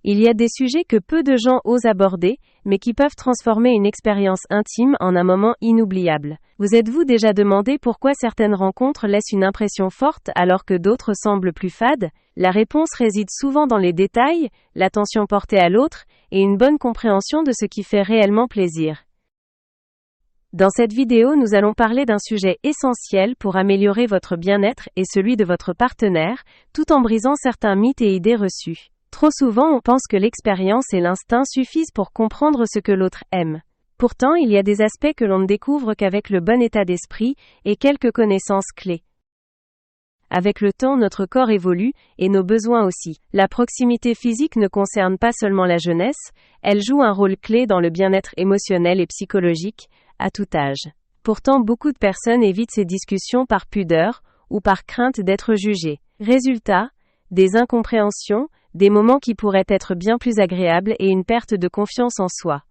Il y a des sujets que peu de gens osent aborder, mais qui peuvent transformer une expérience intime en un moment inoubliable. Vous êtes-vous déjà demandé pourquoi certaines rencontres laissent une impression forte alors que d'autres semblent plus fades? La réponse réside souvent dans les détails, l'attention portée à l'autre, et une bonne compréhension de ce qui fait réellement plaisir. Dans cette vidéo, nous allons parler d'un sujet essentiel pour améliorer votre bien-être et celui de votre partenaire, tout en brisant certains mythes et idées reçues. Trop souvent, on pense que l'expérience et l'instinct suffisent pour comprendre ce que l'autre aime. Pourtant, il y a des aspects que l'on ne découvre qu'avec le bon état d'esprit et quelques connaissances clés. Avec le temps, notre corps évolue, et nos besoins aussi. La proximité physique ne concerne pas seulement la jeunesse, elle joue un rôle clé dans le bien-être émotionnel et psychologique, à tout âge. Pourtant, beaucoup de personnes évitent ces discussions par pudeur, ou par crainte d'être jugées. Résultat, des incompréhensions, des moments qui pourraient être bien plus agréables et une perte de confiance en soi.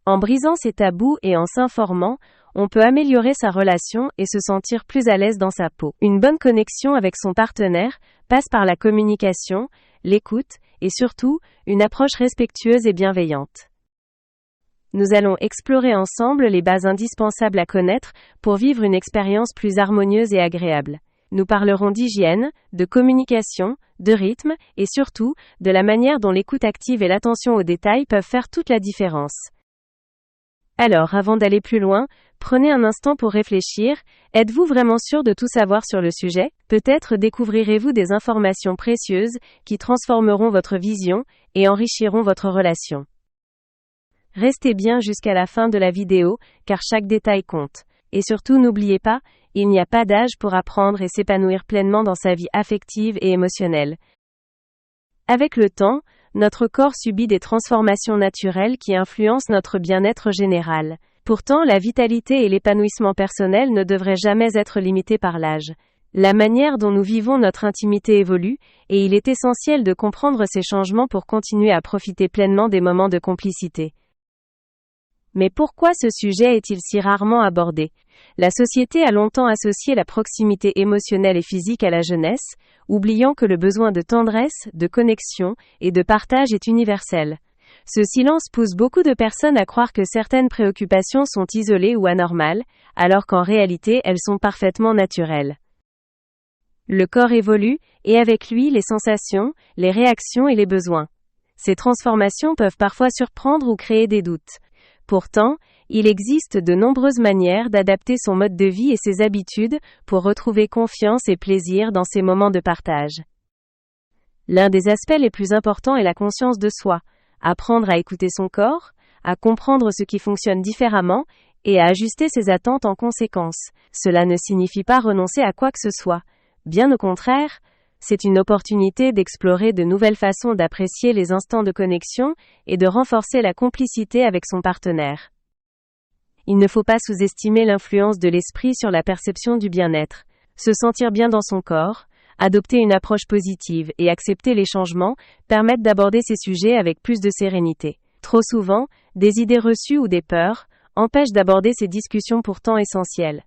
En brisant ces tabous et en s'informant, on peut améliorer sa relation et se sentir plus à l'aise dans sa peau. Une bonne connexion avec son partenaire passe par la communication, l'écoute et surtout, une approche respectueuse et bienveillante. Nous allons explorer ensemble les bases indispensables à connaître pour vivre une expérience plus harmonieuse et agréable. Nous parlerons d'hygiène, de communication, de rythme, et surtout, de la manière dont l'écoute active et l'attention aux détails peuvent faire toute la différence. Alors, avant d'aller plus loin, prenez un instant pour réfléchir. Êtes-vous vraiment sûr de tout savoir sur le sujet? Peut-être découvrirez-vous des informations précieuses qui transformeront votre vision et enrichiront votre relation. Restez bien jusqu'à la fin de la vidéo, car chaque détail compte. Et surtout, n'oubliez pas, il n'y a pas d'âge pour apprendre et s'épanouir pleinement dans sa vie affective et émotionnelle. Avec le temps, notre corps subit des transformations naturelles qui influencent notre bien-être général. Pourtant, la vitalité et l'épanouissement personnel ne devraient jamais être limités par l'âge. La manière dont nous vivons notre intimité évolue, et il est essentiel de comprendre ces changements pour continuer à profiter pleinement des moments de complicité. Mais pourquoi ce sujet est-il si rarement abordé? La société a longtemps associé la proximité émotionnelle et physique à la jeunesse, oubliant que le besoin de tendresse, de connexion et de partage est universel. Ce silence pousse beaucoup de personnes à croire que certaines préoccupations sont isolées ou anormales, alors qu'en réalité elles sont parfaitement naturelles. Le corps évolue, et avec lui les sensations, les réactions et les besoins. Ces transformations peuvent parfois surprendre ou créer des doutes. Pourtant, il existe de nombreuses manières d'adapter son mode de vie et ses habitudes pour retrouver confiance et plaisir dans ces moments de partage. L'un des aspects les plus importants est la conscience de soi. Apprendre à écouter son corps, à comprendre ce qui fonctionne différemment, et à ajuster ses attentes en conséquence. Cela ne signifie pas renoncer à quoi que ce soit. Bien au contraire, c'est une opportunité d'explorer de nouvelles façons d'apprécier les instants de connexion et de renforcer la complicité avec son partenaire. Il ne faut pas sous-estimer l'influence de l'esprit sur la perception du bien-être. Se sentir bien dans son corps, adopter une approche positive et accepter les changements permettent d'aborder ces sujets avec plus de sérénité. Trop souvent, des idées reçues ou des peurs empêchent d'aborder ces discussions pourtant essentielles.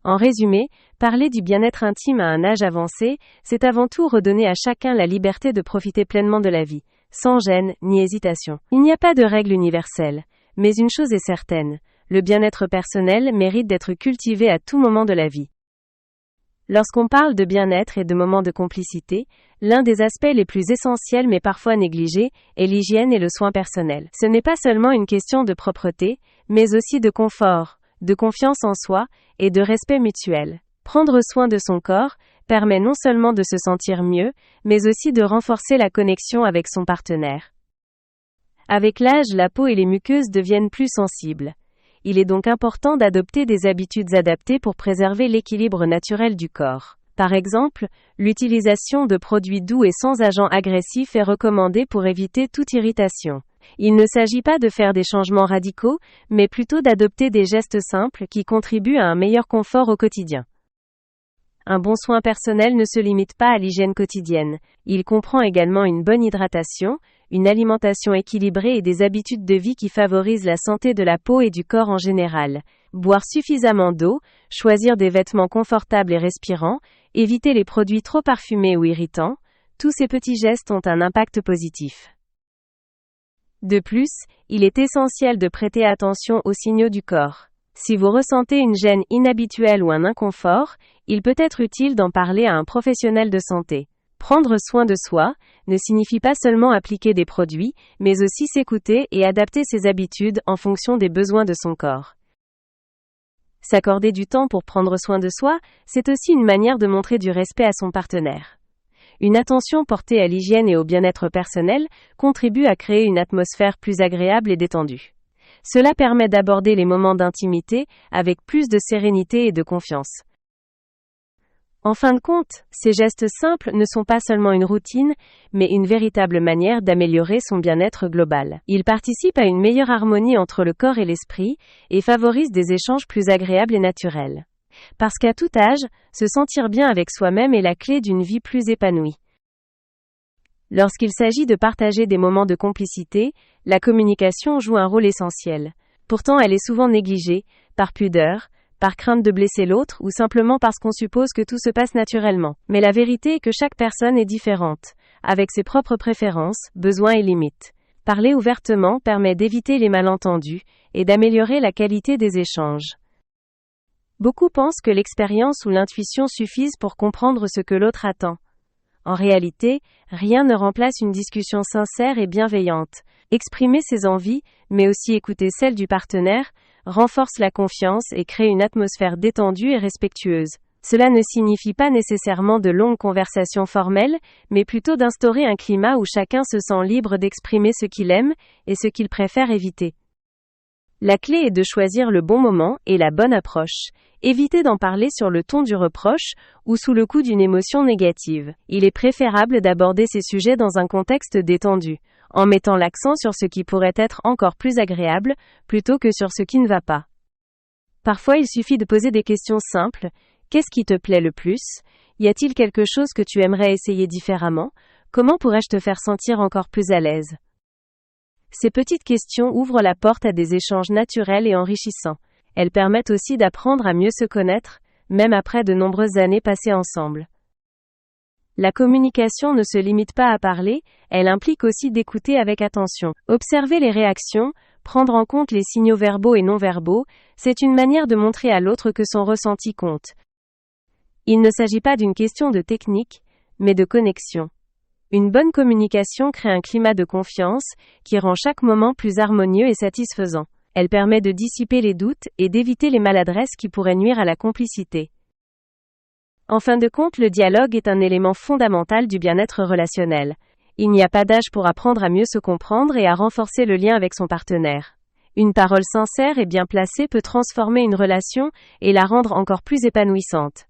En résumé, parler du bien-être intime à un âge avancé, c'est avant tout redonner à chacun la liberté de profiter pleinement de la vie, sans gêne ni hésitation. Il n'y a pas de règle universelle, mais une chose est certaine, le bien-être personnel mérite d'être cultivé à tout moment de la vie. Lorsqu'on parle de bien-être et de moments de complicité, l'un des aspects les plus essentiels mais parfois négligés est l'hygiène et le soin personnel. Ce n'est pas seulement une question de propreté, mais aussi de confort, de confiance en soi et de respect mutuel. Prendre soin de son corps permet non seulement de se sentir mieux, mais aussi de renforcer la connexion avec son partenaire. Avec l'âge, la peau et les muqueuses deviennent plus sensibles. Il est donc important d'adopter des habitudes adaptées pour préserver l'équilibre naturel du corps. Par exemple, l'utilisation de produits doux et sans agents agressifs est recommandée pour éviter toute irritation. Il ne s'agit pas de faire des changements radicaux, mais plutôt d'adopter des gestes simples qui contribuent à un meilleur confort au quotidien. Un bon soin personnel ne se limite pas à l'hygiène quotidienne. Il comprend également une bonne hydratation, une alimentation équilibrée et des habitudes de vie qui favorisent la santé de la peau et du corps en général. Boire suffisamment d'eau, choisir des vêtements confortables et respirants, éviter les produits trop parfumés ou irritants, tous ces petits gestes ont un impact positif. De plus, il est essentiel de prêter attention aux signaux du corps. Si vous ressentez une gêne inhabituelle ou un inconfort, il peut être utile d'en parler à un professionnel de santé. Prendre soin de soi ne signifie pas seulement appliquer des produits, mais aussi s'écouter et adapter ses habitudes en fonction des besoins de son corps. S'accorder du temps pour prendre soin de soi, c'est aussi une manière de montrer du respect à son partenaire. Une attention portée à l'hygiène et au bien-être personnel contribue à créer une atmosphère plus agréable et détendue. Cela permet d'aborder les moments d'intimité avec plus de sérénité et de confiance. En fin de compte, ces gestes simples ne sont pas seulement une routine, mais une véritable manière d'améliorer son bien-être global. Ils participent à une meilleure harmonie entre le corps et l'esprit, et favorisent des échanges plus agréables et naturels. Parce qu'à tout âge, se sentir bien avec soi-même est la clé d'une vie plus épanouie. Lorsqu'il s'agit de partager des moments de complicité, la communication joue un rôle essentiel. Pourtant, elle est souvent négligée, par pudeur, par crainte de blesser l'autre ou simplement parce qu'on suppose que tout se passe naturellement. Mais la vérité est que chaque personne est différente, avec ses propres préférences, besoins et limites. Parler ouvertement permet d'éviter les malentendus et d'améliorer la qualité des échanges. Beaucoup pensent que l'expérience ou l'intuition suffisent pour comprendre ce que l'autre attend. En réalité, rien ne remplace une discussion sincère et bienveillante. Exprimer ses envies, mais aussi écouter celles du partenaire, renforce la confiance et crée une atmosphère détendue et respectueuse. Cela ne signifie pas nécessairement de longues conversations formelles, mais plutôt d'instaurer un climat où chacun se sent libre d'exprimer ce qu'il aime et ce qu'il préfère éviter. La clé est de choisir le bon moment et la bonne approche. Évitez d'en parler sur le ton du reproche ou sous le coup d'une émotion négative. Il est préférable d'aborder ces sujets dans un contexte détendu, en mettant l'accent sur ce qui pourrait être encore plus agréable, plutôt que sur ce qui ne va pas. Parfois, il suffit de poser des questions simples. Qu'est-ce qui te plaît le plus? Y a-t-il quelque chose que tu aimerais essayer différemment? Comment pourrais-je te faire sentir encore plus à l'aise? Ces petites questions ouvrent la porte à des échanges naturels et enrichissants. Elles permettent aussi d'apprendre à mieux se connaître, même après de nombreuses années passées ensemble. La communication ne se limite pas à parler, elle implique aussi d'écouter avec attention. Observer les réactions, prendre en compte les signaux verbaux et non verbaux, c'est une manière de montrer à l'autre que son ressenti compte. Il ne s'agit pas d'une question de technique, mais de connexion. Une bonne communication crée un climat de confiance qui rend chaque moment plus harmonieux et satisfaisant. Elle permet de dissiper les doutes et d'éviter les maladresses qui pourraient nuire à la complicité. En fin de compte, le dialogue est un élément fondamental du bien-être relationnel. Il n'y a pas d'âge pour apprendre à mieux se comprendre et à renforcer le lien avec son partenaire. Une parole sincère et bien placée peut transformer une relation et la rendre encore plus épanouissante.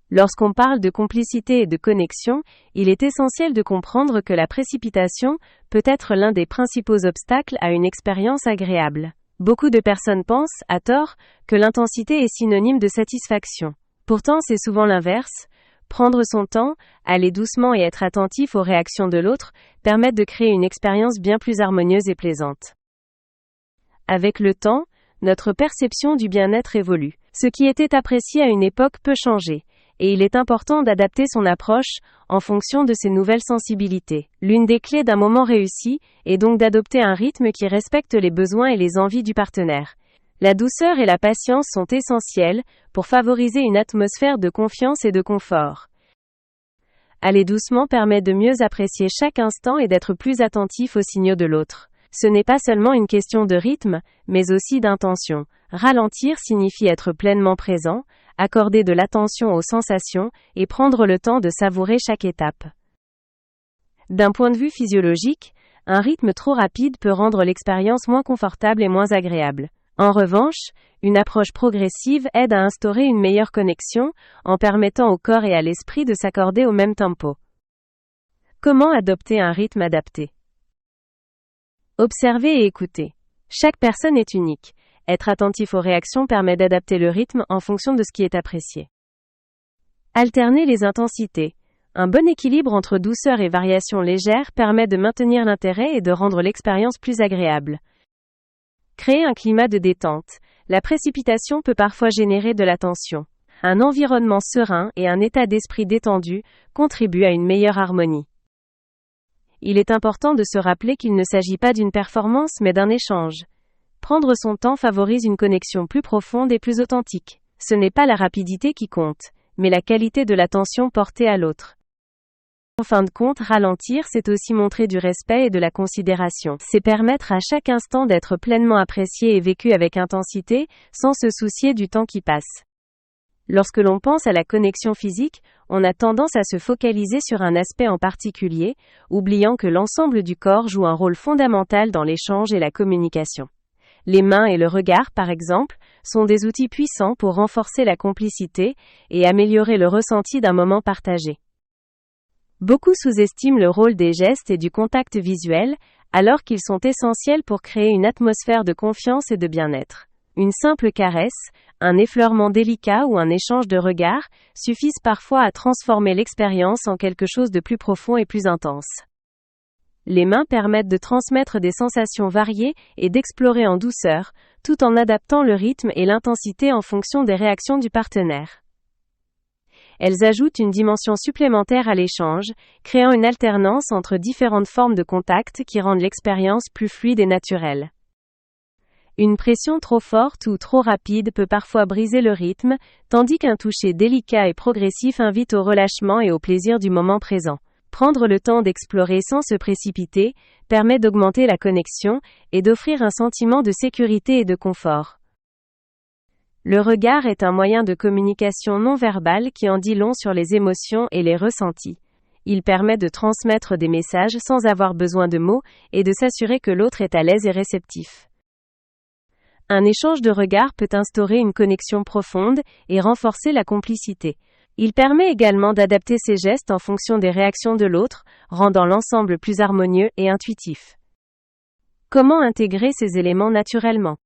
Lorsqu'on parle de complicité et de connexion, il est essentiel de comprendre que la précipitation peut être l'un des principaux obstacles à une expérience agréable. Beaucoup de personnes pensent, à tort, que l'intensité est synonyme de satisfaction. Pourtant, c'est souvent l'inverse. Prendre son temps, aller doucement et être attentif aux réactions de l'autre permettent de créer une expérience bien plus harmonieuse et plaisante. Avec le temps, notre perception du bien-être évolue. Ce qui était apprécié à une époque peut changer. Et il est important d'adapter son approche en fonction de ses nouvelles sensibilités. L'une des clés d'un moment réussi est donc d'adopter un rythme qui respecte les besoins et les envies du partenaire. La douceur et la patience sont essentielles pour favoriser une atmosphère de confiance et de confort. Aller doucement permet de mieux apprécier chaque instant et d'être plus attentif aux signaux de l'autre. Ce n'est pas seulement une question de rythme, mais aussi d'intention. Ralentir signifie être pleinement présent, accorder de l'attention aux sensations et prendre le temps de savourer chaque étape. D'un point de vue physiologique, un rythme trop rapide peut rendre l'expérience moins confortable et moins agréable. En revanche, une approche progressive aide à instaurer une meilleure connexion en permettant au corps et à l'esprit de s'accorder au même tempo. Comment adopter un rythme adapté? Observer et écouter. Chaque personne est unique. Être attentif aux réactions permet d'adapter le rythme en fonction de ce qui est apprécié. Alterner les intensités. Un bon équilibre entre douceur et variation légère permet de maintenir l'intérêt et de rendre l'expérience plus agréable. Créer un climat de détente. La précipitation peut parfois générer de la tension. Un environnement serein et un état d'esprit détendu contribuent à une meilleure harmonie. Il est important de se rappeler qu'il ne s'agit pas d'une performance mais d'un échange. Prendre son temps favorise une connexion plus profonde et plus authentique. Ce n'est pas la rapidité qui compte, mais la qualité de l'attention portée à l'autre. En fin de compte, ralentir, c'est aussi montrer du respect et de la considération. C'est permettre à chaque instant d'être pleinement apprécié et vécu avec intensité, sans se soucier du temps qui passe. Lorsque l'on pense à la connexion physique, on a tendance à se focaliser sur un aspect en particulier, oubliant que l'ensemble du corps joue un rôle fondamental dans l'échange et la communication. Les mains et le regard, par exemple, sont des outils puissants pour renforcer la complicité et améliorer le ressenti d'un moment partagé. Beaucoup sous-estiment le rôle des gestes et du contact visuel, alors qu'ils sont essentiels pour créer une atmosphère de confiance et de bien-être. Une simple caresse, un effleurement délicat ou un échange de regards suffisent parfois à transformer l'expérience en quelque chose de plus profond et plus intense. Les mains permettent de transmettre des sensations variées et d'explorer en douceur, tout en adaptant le rythme et l'intensité en fonction des réactions du partenaire. Elles ajoutent une dimension supplémentaire à l'échange, créant une alternance entre différentes formes de contact qui rendent l'expérience plus fluide et naturelle. Une pression trop forte ou trop rapide peut parfois briser le rythme, tandis qu'un toucher délicat et progressif invite au relâchement et au plaisir du moment présent. Prendre le temps d'explorer sans se précipiter permet d'augmenter la connexion et d'offrir un sentiment de sécurité et de confort. Le regard est un moyen de communication non verbale qui en dit long sur les émotions et les ressentis. Il permet de transmettre des messages sans avoir besoin de mots et de s'assurer que l'autre est à l'aise et réceptif. Un échange de regards peut instaurer une connexion profonde et renforcer la complicité. Il permet également d'adapter ses gestes en fonction des réactions de l'autre, rendant l'ensemble plus harmonieux et intuitif. Comment intégrer ces éléments naturellement ?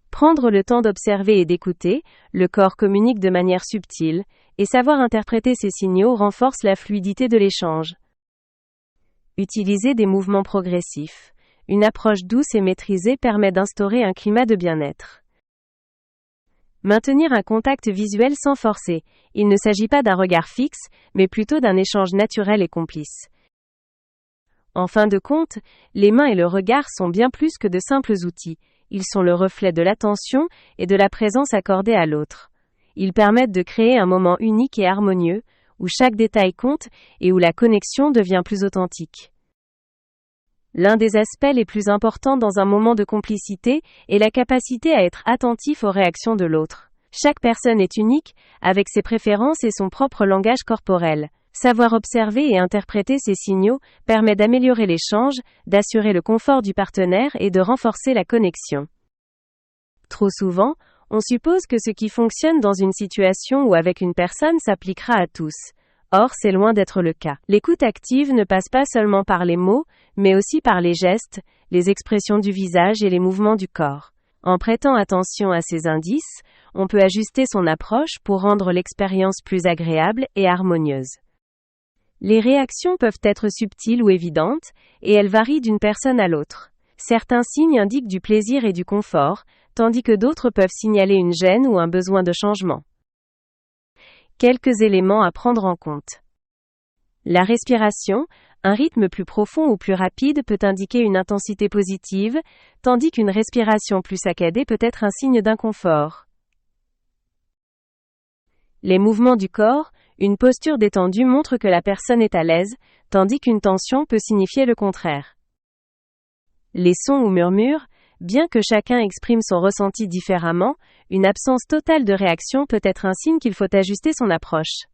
Prendre le temps d'observer et d'écouter, le corps communique de manière subtile, et savoir interpréter ces signaux renforce la fluidité de l'échange. Utiliser des mouvements progressifs. Une approche douce et maîtrisée permet d'instaurer un climat de bien-être. Maintenir un contact visuel sans forcer. Il ne s'agit pas d'un regard fixe, mais plutôt d'un échange naturel et complice. En fin de compte, les mains et le regard sont bien plus que de simples outils. Ils sont le reflet de l'attention et de la présence accordée à l'autre. Ils permettent de créer un moment unique et harmonieux, où chaque détail compte et où la connexion devient plus authentique. L'un des aspects les plus importants dans un moment de complicité est la capacité à être attentif aux réactions de l'autre. Chaque personne est unique, avec ses préférences et son propre langage corporel. Savoir observer et interpréter ces signaux permet d'améliorer l'échange, d'assurer le confort du partenaire et de renforcer la connexion. Trop souvent, on suppose que ce qui fonctionne dans une situation ou avec une personne s'appliquera à tous. Or, c'est loin d'être le cas. L'écoute active ne passe pas seulement par les mots, mais aussi par les gestes, les expressions du visage et les mouvements du corps. En prêtant attention à ces indices, on peut ajuster son approche pour rendre l'expérience plus agréable et harmonieuse. Les réactions peuvent être subtiles ou évidentes, et elles varient d'une personne à l'autre. Certains signes indiquent du plaisir et du confort, tandis que d'autres peuvent signaler une gêne ou un besoin de changement. Quelques éléments à prendre en compte. La respiration, un rythme plus profond ou plus rapide peut indiquer une intensité positive, tandis qu'une respiration plus saccadée peut être un signe d'inconfort. Les mouvements du corps, une posture détendue montre que la personne est à l'aise, tandis qu'une tension peut signifier le contraire. Les sons ou murmures, bien que chacun exprime son ressenti différemment, une absence totale de réaction peut être un signe qu'il faut ajuster son approche.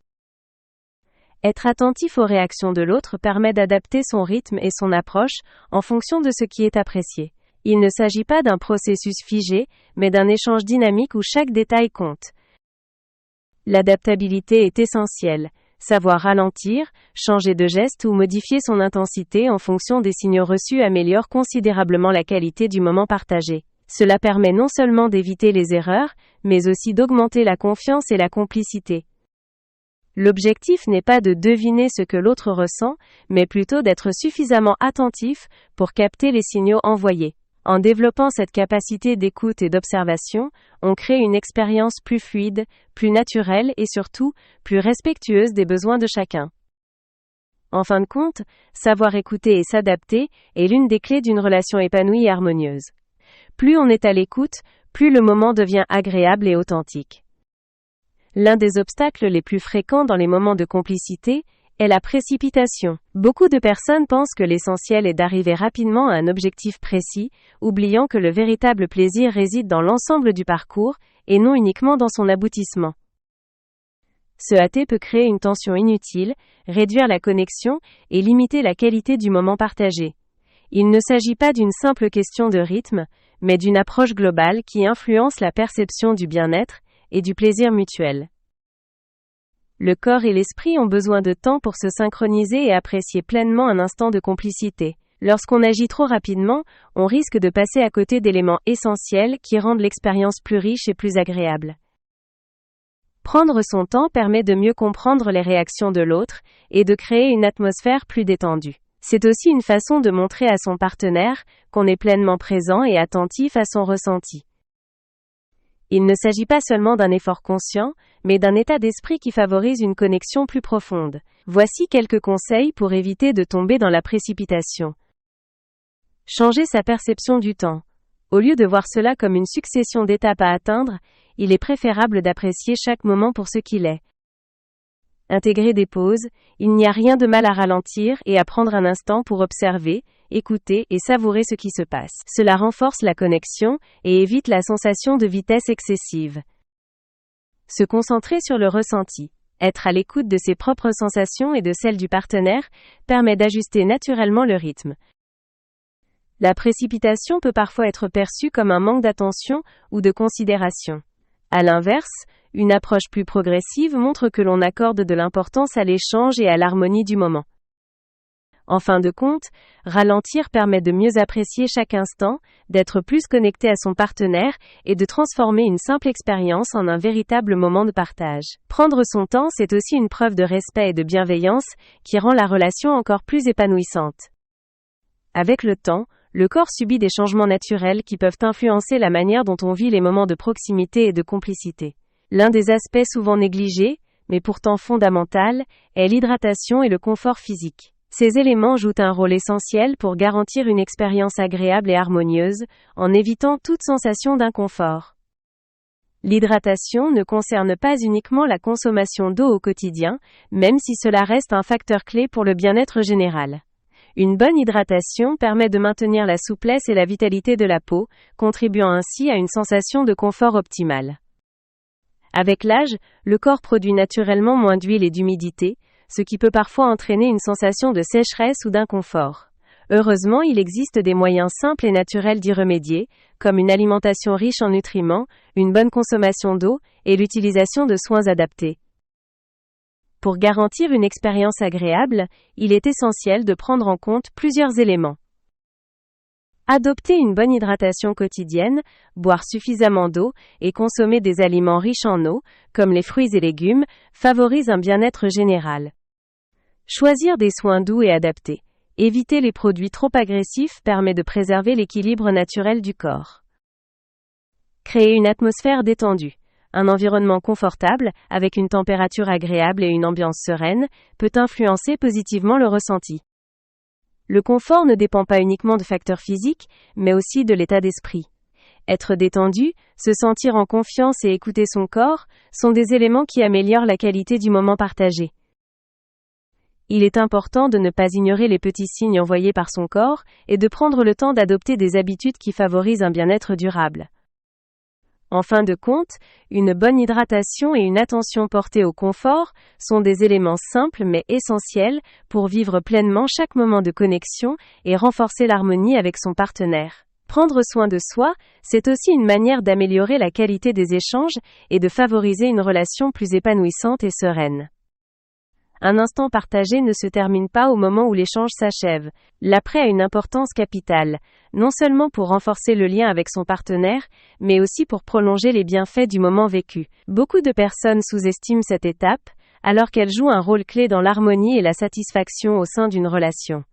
Être attentif aux réactions de l'autre permet d'adapter son rythme et son approche en fonction de ce qui est apprécié. Il ne s'agit pas d'un processus figé, mais d'un échange dynamique où chaque détail compte. L'adaptabilité est essentielle. Savoir ralentir, changer de geste ou modifier son intensité en fonction des signaux reçus améliore considérablement la qualité du moment partagé. Cela permet non seulement d'éviter les erreurs, mais aussi d'augmenter la confiance et la complicité. L'objectif n'est pas de deviner ce que l'autre ressent, mais plutôt d'être suffisamment attentif pour capter les signaux envoyés. En développant cette capacité d'écoute et d'observation, on crée une expérience plus fluide, plus naturelle et surtout, plus respectueuse des besoins de chacun. En fin de compte, savoir écouter et s'adapter est l'une des clés d'une relation épanouie et harmonieuse. Plus on est à l'écoute, plus le moment devient agréable et authentique. L'un des obstacles les plus fréquents dans les moments de complicité est la précipitation. Beaucoup de personnes pensent que l'essentiel est d'arriver rapidement à un objectif précis, oubliant que le véritable plaisir réside dans l'ensemble du parcours, et non uniquement dans son aboutissement. Se hâter peut créer une tension inutile, réduire la connexion et limiter la qualité du moment partagé. Il ne s'agit pas d'une simple question de rythme, mais d'une approche globale qui influence la perception du bien-être et du plaisir mutuel. Le corps et l'esprit ont besoin de temps pour se synchroniser et apprécier pleinement un instant de complicité. Lorsqu'on agit trop rapidement, on risque de passer à côté d'éléments essentiels qui rendent l'expérience plus riche et plus agréable. Prendre son temps permet de mieux comprendre les réactions de l'autre et de créer une atmosphère plus détendue. C'est aussi une façon de montrer à son partenaire qu'on est pleinement présent et attentif à son ressenti. Il ne s'agit pas seulement d'un effort conscient, mais d'un état d'esprit qui favorise une connexion plus profonde. Voici quelques conseils pour éviter de tomber dans la précipitation. Changer sa perception du temps. Au lieu de voir cela comme une succession d'étapes à atteindre, il est préférable d'apprécier chaque moment pour ce qu'il est. Intégrer des pauses, il n'y a rien de mal à ralentir et à prendre un instant pour observer, écouter et savourer ce qui se passe. Cela renforce la connexion et évite la sensation de vitesse excessive. Se concentrer sur le ressenti. Être à l'écoute de ses propres sensations et de celles du partenaire permet d'ajuster naturellement le rythme. La précipitation peut parfois être perçue comme un manque d'attention ou de considération. À l'inverse, une approche plus progressive montre que l'on accorde de l'importance à l'échange et à l'harmonie du moment. En fin de compte, ralentir permet de mieux apprécier chaque instant, d'être plus connecté à son partenaire et de transformer une simple expérience en un véritable moment de partage. Prendre son temps, c'est aussi une preuve de respect et de bienveillance qui rend la relation encore plus épanouissante. Avec le temps, le corps subit des changements naturels qui peuvent influencer la manière dont on vit les moments de proximité et de complicité. L'un des aspects souvent négligés, mais pourtant fondamental, est l'hydratation et le confort physique. Ces éléments jouent un rôle essentiel pour garantir une expérience agréable et harmonieuse, en évitant toute sensation d'inconfort. L'hydratation ne concerne pas uniquement la consommation d'eau au quotidien, même si cela reste un facteur clé pour le bien-être général. Une bonne hydratation permet de maintenir la souplesse et la vitalité de la peau, contribuant ainsi à une sensation de confort optimale. Avec l'âge, le corps produit naturellement moins d'huile et d'humidité, ce qui peut parfois entraîner une sensation de sécheresse ou d'inconfort. Heureusement, il existe des moyens simples et naturels d'y remédier, comme une alimentation riche en nutriments, une bonne consommation d'eau et l'utilisation de soins adaptés. Pour garantir une expérience agréable, il est essentiel de prendre en compte plusieurs éléments. Adopter une bonne hydratation quotidienne, boire suffisamment d'eau et consommer des aliments riches en eau, comme les fruits et légumes, favorise un bien-être général. Choisir des soins doux et adaptés. Éviter les produits trop agressifs permet de préserver l'équilibre naturel du corps. Créer une atmosphère détendue. Un environnement confortable, avec une température agréable et une ambiance sereine, peut influencer positivement le ressenti. Le confort ne dépend pas uniquement de facteurs physiques, mais aussi de l'état d'esprit. Être détendu, se sentir en confiance et écouter son corps, sont des éléments qui améliorent la qualité du moment partagé. Il est important de ne pas ignorer les petits signes envoyés par son corps et de prendre le temps d'adopter des habitudes qui favorisent un bien-être durable. En fin de compte, une bonne hydratation et une attention portée au confort sont des éléments simples mais essentiels pour vivre pleinement chaque moment de connexion et renforcer l'harmonie avec son partenaire. Prendre soin de soi, c'est aussi une manière d'améliorer la qualité des échanges et de favoriser une relation plus épanouissante et sereine. Un instant partagé ne se termine pas au moment où l'échange s'achève. L'après a une importance capitale, non seulement pour renforcer le lien avec son partenaire, mais aussi pour prolonger les bienfaits du moment vécu. Beaucoup de personnes sous-estiment cette étape, alors qu'elle joue un rôle clé dans l'harmonie et la satisfaction au sein d'une relation.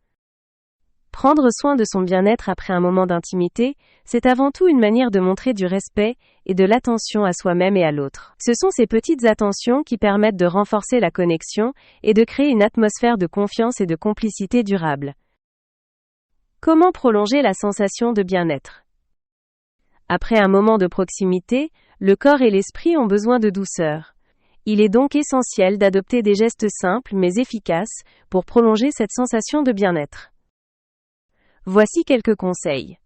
Prendre soin de son bien-être après un moment d'intimité, c'est avant tout une manière de montrer du respect et de l'attention à soi-même et à l'autre. Ce sont ces petites attentions qui permettent de renforcer la connexion et de créer une atmosphère de confiance et de complicité durable. Comment prolonger la sensation de bien-être ? Après un moment de proximité, le corps et l'esprit ont besoin de douceur. Il est donc essentiel d'adopter des gestes simples mais efficaces pour prolonger cette sensation de bien-être. Voici quelques conseils.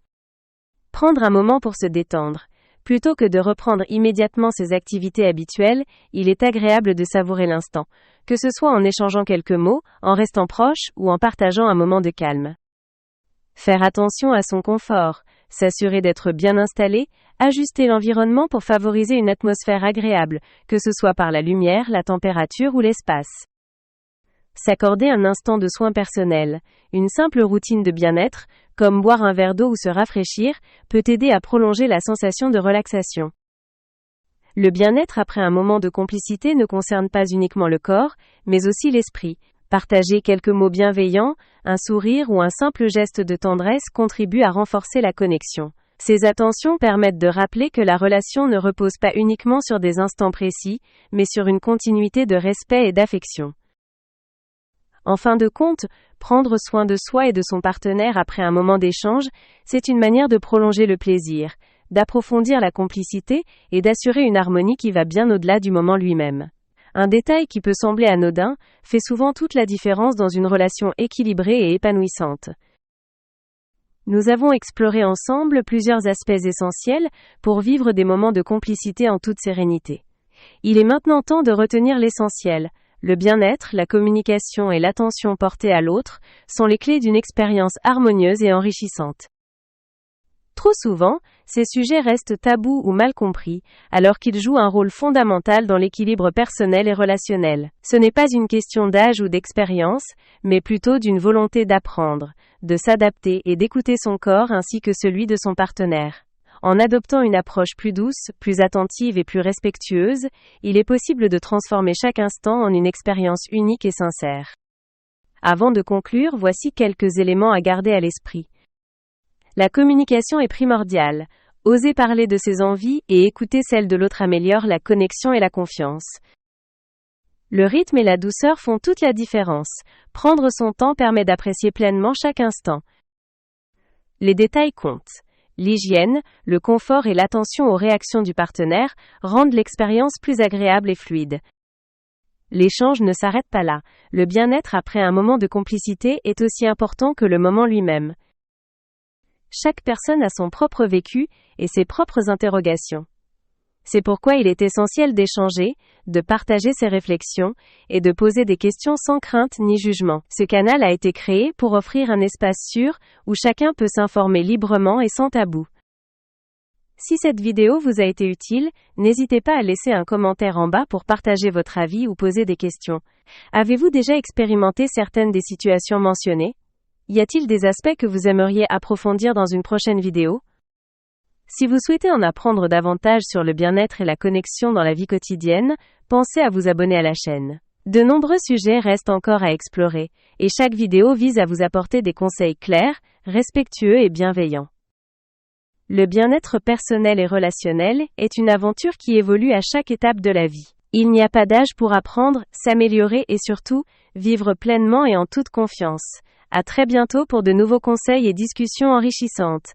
Prendre un moment pour se détendre. Plutôt que de reprendre immédiatement ses activités habituelles, il est agréable de savourer l'instant, que ce soit en échangeant quelques mots, en restant proche ou en partageant un moment de calme. Faire attention à son confort, s'assurer d'être bien installé, ajuster l'environnement pour favoriser une atmosphère agréable, que ce soit par la lumière, la température ou l'espace. S'accorder un instant de soin personnel, une simple routine de bien-être, comme boire un verre d'eau ou se rafraîchir, peut aider à prolonger la sensation de relaxation. Le bien-être après un moment de complicité ne concerne pas uniquement le corps, mais aussi l'esprit. Partager quelques mots bienveillants, un sourire ou un simple geste de tendresse contribue à renforcer la connexion. Ces attentions permettent de rappeler que la relation ne repose pas uniquement sur des instants précis, mais sur une continuité de respect et d'affection. En fin de compte, prendre soin de soi et de son partenaire après un moment d'échange, c'est une manière de prolonger le plaisir, d'approfondir la complicité et d'assurer une harmonie qui va bien au-delà du moment lui-même. Un détail qui peut sembler anodin, fait souvent toute la différence dans une relation équilibrée et épanouissante. Nous avons exploré ensemble plusieurs aspects essentiels pour vivre des moments de complicité en toute sérénité. Il est maintenant temps de retenir l'essentiel. Le bien-être, la communication et l'attention portée à l'autre sont les clés d'une expérience harmonieuse et enrichissante. Trop souvent, ces sujets restent tabous ou mal compris, alors qu'ils jouent un rôle fondamental dans l'équilibre personnel et relationnel. Ce n'est pas une question d'âge ou d'expérience, mais plutôt d'une volonté d'apprendre, de s'adapter et d'écouter son corps ainsi que celui de son partenaire. En adoptant une approche plus douce, plus attentive et plus respectueuse, il est possible de transformer chaque instant en une expérience unique et sincère. Avant de conclure, voici quelques éléments à garder à l'esprit. La communication est primordiale. Oser parler de ses envies et écouter celles de l'autre améliore la connexion et la confiance. Le rythme et la douceur font toute la différence. Prendre son temps permet d'apprécier pleinement chaque instant. Les détails comptent. L'hygiène, le confort et l'attention aux réactions du partenaire rendent l'expérience plus agréable et fluide. L'échange ne s'arrête pas là. Le bien-être après un moment de complicité est aussi important que le moment lui-même. Chaque personne a son propre vécu et ses propres interrogations. C'est pourquoi il est essentiel d'échanger, de partager ses réflexions et de poser des questions sans crainte ni jugement. Ce canal a été créé pour offrir un espace sûr où chacun peut s'informer librement et sans tabou. Si cette vidéo vous a été utile, n'hésitez pas à laisser un commentaire en bas pour partager votre avis ou poser des questions. Avez-vous déjà expérimenté certaines des situations mentionnées ? Y a-t-il des aspects que vous aimeriez approfondir dans une prochaine vidéo ? Si vous souhaitez en apprendre davantage sur le bien-être et la connexion dans la vie quotidienne, pensez à vous abonner à la chaîne. De nombreux sujets restent encore à explorer, et chaque vidéo vise à vous apporter des conseils clairs, respectueux et bienveillants. Le bien-être personnel et relationnel est une aventure qui évolue à chaque étape de la vie. Il n'y a pas d'âge pour apprendre, s'améliorer et surtout, vivre pleinement et en toute confiance. À très bientôt pour de nouveaux conseils et discussions enrichissantes.